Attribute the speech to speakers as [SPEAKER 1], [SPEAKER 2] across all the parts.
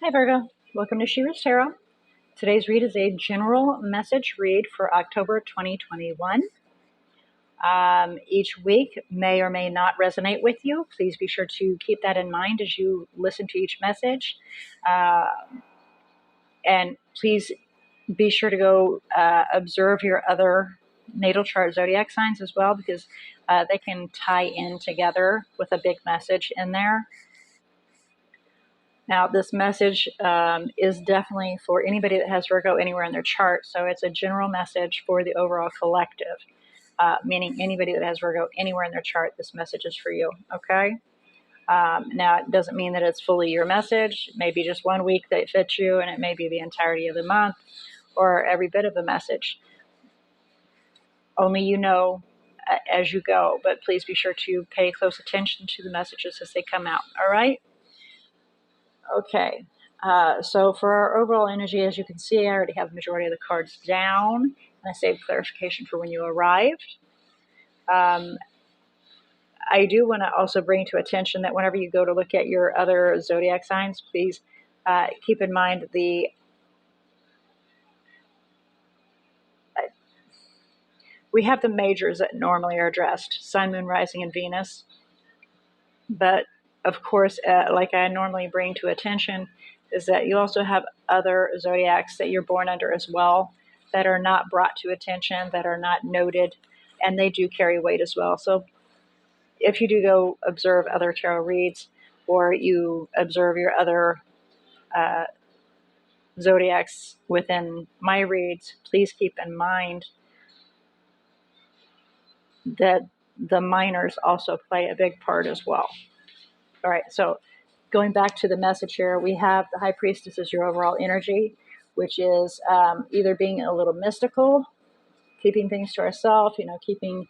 [SPEAKER 1] Hi Virgo, welcome to She-ruhz Tarot. Today's read is a general message read for October 2021. Each week may or may not resonate with you. Please be sure to keep that in mind as you listen to each message. And please be sure to go observe your other natal chart zodiac signs as well, because they can tie in together with a big message in there. Now, this message is definitely for anybody that has Virgo anywhere in their chart. So it's a general message for the overall collective, meaning anybody that has Virgo anywhere in their chart, this message is for you, okay? Now, it doesn't mean that it's fully your message. It may be just one week that fits you, and it may be the entirety of the month or every bit of the message. Only you know as you go, but please be sure to pay close attention to the messages as they come out, all right? Okay, so for our overall energy, as you can see, I already have the majority of the cards down, and I saved clarification for when you arrived. I do want to also bring to attention that whenever you go to look at your other zodiac signs, please keep in mind we have the majors that normally are addressed, Sun, Moon, Rising, and Venus. But of course, like I normally bring to attention, is that you also have other zodiacs that you're born under as well that are not brought to attention, that are not noted, and they do carry weight as well. So if you do go observe other tarot reads, or you observe your other zodiacs within my reads, please keep in mind that the minors also play a big part as well. All right, so going back to the message here, we have the High Priestess as your overall energy, which is either being a little mystical, keeping things to ourselves, keeping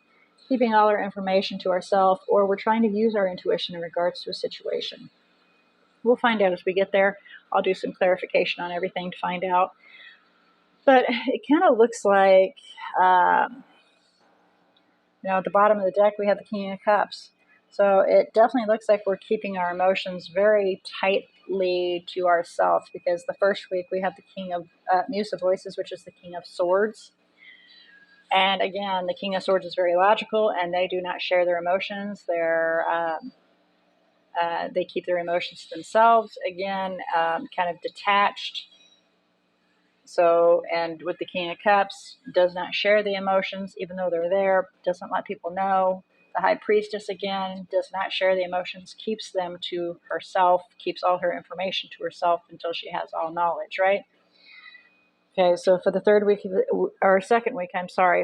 [SPEAKER 1] all our information to ourselves, or we're trying to use our intuition in regards to a situation. We'll find out as we get there. I'll do some clarification on everything to find out. But it kind of looks like, at the bottom of the deck, we have the King of Cups. So it definitely looks like we're keeping our emotions very tightly to ourselves, because the first week we have the King of Muse of Voices, which is the King of Swords. And again, the King of Swords is very logical, and they do not share their emotions. They keep their emotions to themselves. Again, kind of detached. So, and with the King of Cups, does not share the emotions, even though they're there, doesn't let people know. The High Priestess, again, does not share the emotions, keeps them to herself, keeps all her information to herself until she has all knowledge, right? Okay, so for the third week, or second week,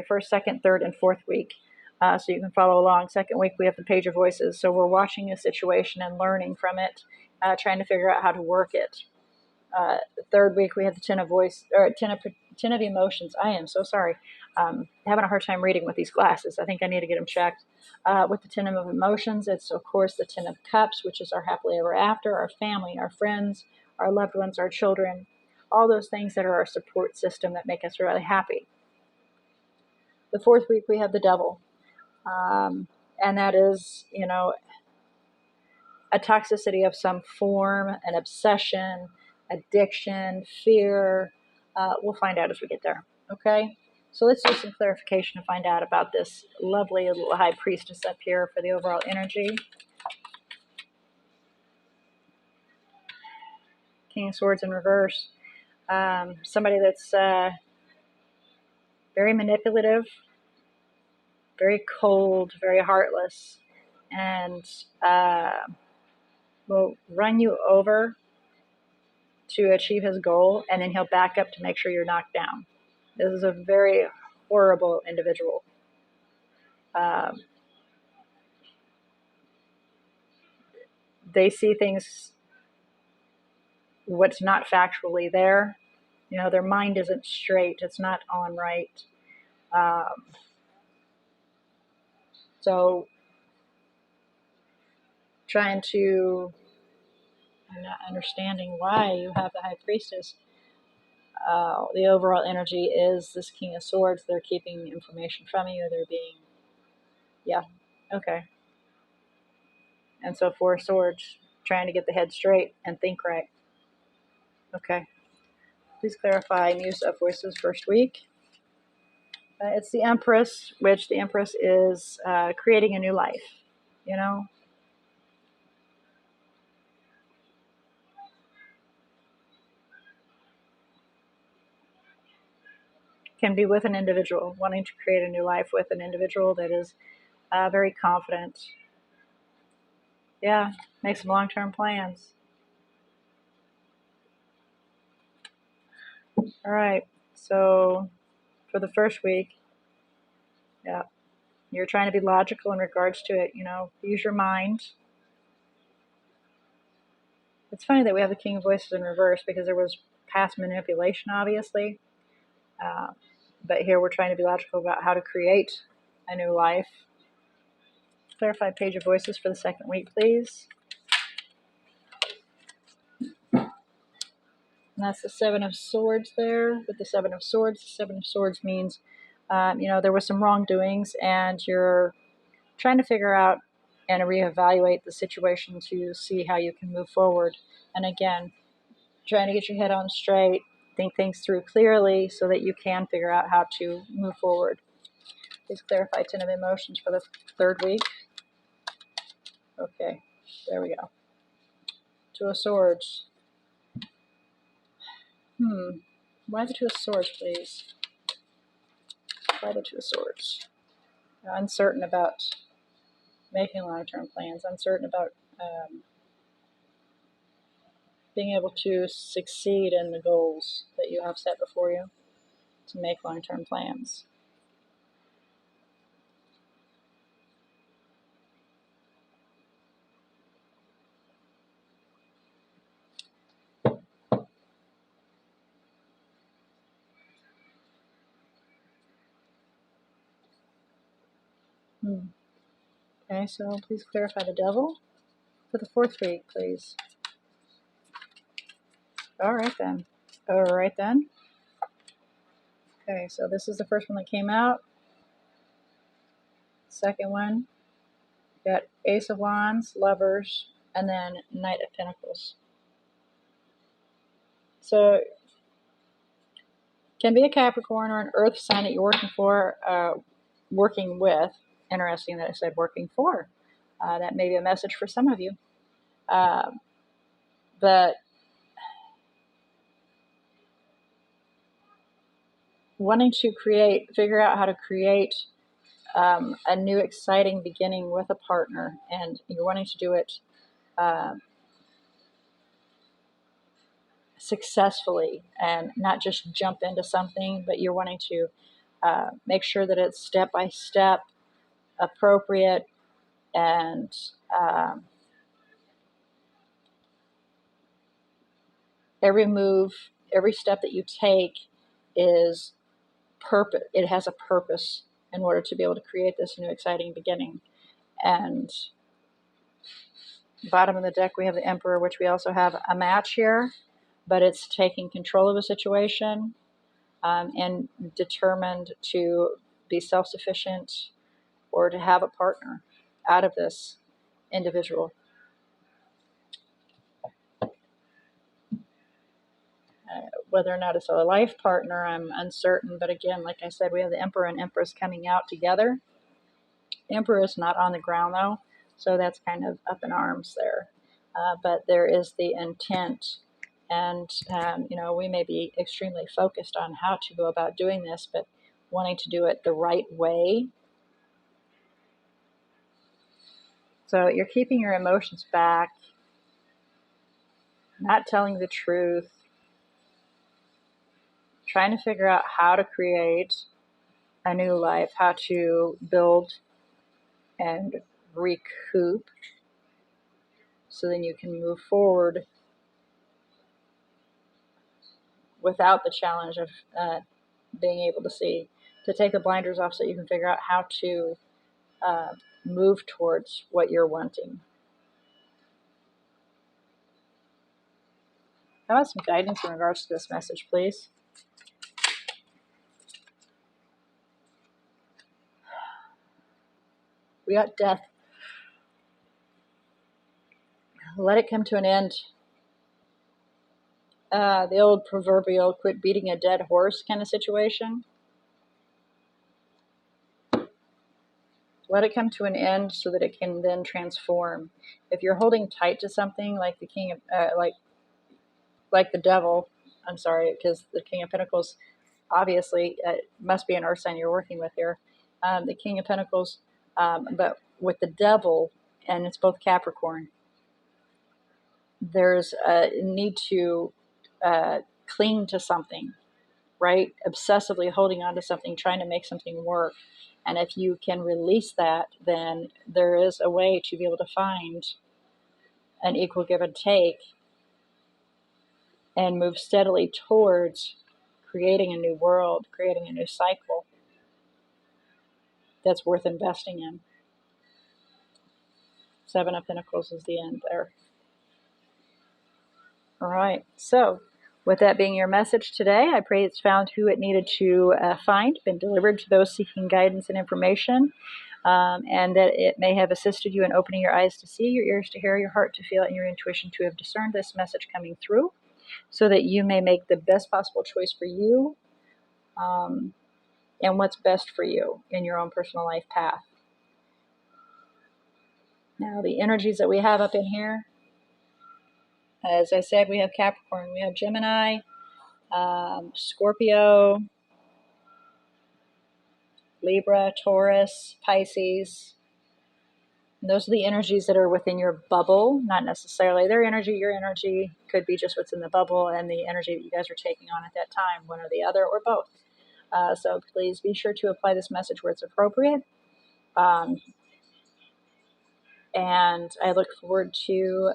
[SPEAKER 1] first, second, third, and fourth week, so you can follow along. Second week, we have the Page of Voices. So we're watching a situation and learning from it, trying to figure out how to work it. The third week, we have the Ten of Emotions. I am so sorry. Having a hard time reading with these glasses. I think I need to get them checked. With the Ten of Emotions, it's, of course, the Ten of Cups, which is our happily ever after, our family, our friends, our loved ones, our children, all those things that are our support system that make us really happy. The fourth week, we have the Devil. And that is, a toxicity of some form, an obsession, addiction, fear. We'll find out as we get there, okay? So let's do some clarification to find out about this lovely little High Priestess up here for the overall energy. King of Swords in reverse. Somebody that's very manipulative, very cold, very heartless, and will run you over to achieve his goal, and then he'll back up to make sure you're knocked down. This is a very horrible individual. They see things, what's not factually there. Their mind isn't straight. It's not on right. So trying to, I'm not understanding why you have the High Priestess. The overall energy is this King of Swords. They're keeping information from you. They're being, okay. And so Four of Swords, trying to get the head straight and think right. Okay. Please clarify Muse of Voices first week. It's the Empress, which the Empress is creating a new life, you know? Can be with an individual, wanting to create a new life with an individual that is very confident. Yeah, make some long-term plans. All right, so for the first week, yeah, you're trying to be logical in regards to it, you know, use your mind. It's funny that we have the King of Voices in reverse because there was past manipulation, obviously. Uh, but here we're trying to be logical about how to create a new life. Clarify Page of Voices for the second week, please. And that's the Seven of Swords there with the Seven of Swords. The Seven of Swords means, you know, there was some wrongdoings and you're trying to figure out and reevaluate the situation to see how you can move forward. And again, trying to get your head on straight, think things through clearly so that you can figure out how to move forward. Please clarify Ten of Emotions for the third week. Okay, there we go. Two of Swords. Why the Two of Swords, please? Why the Two of Swords? Uncertain about making long-term plans, uncertain about being able to succeed in the goals that you have set before you to make long-term plans. Okay, so please clarify the Devil for the fourth week, please. All right then. Okay, so this is the first one that came out. Second one, got Ace of Wands, Lovers, and then Knight of Pentacles. So can be a Capricorn or an Earth sign that you're working with. Interesting that I said working for. That may be a message for some of you. But wanting to figure out how to create a new exciting beginning with a partner, and you're wanting to do it successfully and not just jump into something, but you're wanting to make sure that it's step by step, appropriate, and every move, every step that you take is purpose. It has a purpose in order to be able to create this new exciting beginning. And bottom of the deck, we have the Emperor, which we also have a match here, but it's taking control of a situation and determined to be self-sufficient or to have a partner out of this individual. Whether or not it's a life partner, I'm uncertain. But again, like I said, we have the Emperor and Empress coming out together. Emperor is not on the ground though, so that's kind of up in arms there. But there is the intent, and you know, we may be extremely focused on how to go about doing this, but wanting to do it the right way. So you're keeping your emotions back, not telling the truth, trying to figure out how to create a new life, how to build and recoup so then you can move forward without the challenge of being able to take the blinders off so you can figure out how to move towards what you're wanting. How about some guidance in regards to this message, please? We got Death. Let it come to an end. The old proverbial quit beating a dead horse kind of situation. Let it come to an end so that it can then transform. If you're holding tight to something like the king of, like the devil, I'm sorry, because the King of Pentacles obviously must be an earth sign you're working with here. The King of Pentacles, but with the devil, and it's both Capricorn, there's a need to cling to something, right? Obsessively holding on to something, trying to make something work. And if you can release that, then there is a way to be able to find an equal give and take and move steadily towards creating a new world, creating a new cycle that's worth investing in. Seven of Pentacles is the end there. All right. So, with that being your message today, I pray it's found who it needed to find, been delivered to those seeking guidance and information, and that it may have assisted you in opening your eyes to see, your ears to hear, your heart to feel, and your intuition to have discerned this message coming through, so that you may make the best possible choice for you, and what's best for you in your own personal life path. Now, the energies that we have up in here, as I said, we have Capricorn, we have Gemini, Scorpio, Libra, Taurus, Pisces. And those are the energies that are within your bubble, not necessarily their energy. Your energy could be just what's in the bubble and the energy that you guys are taking on at that time, one or the other, or both. So please be sure to apply this message where it's appropriate. And I look forward to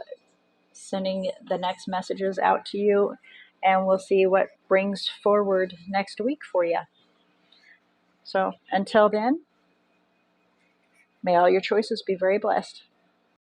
[SPEAKER 1] sending the next messages out to you, and we'll see what brings forward next week for you. So until then, may all your choices be very blessed.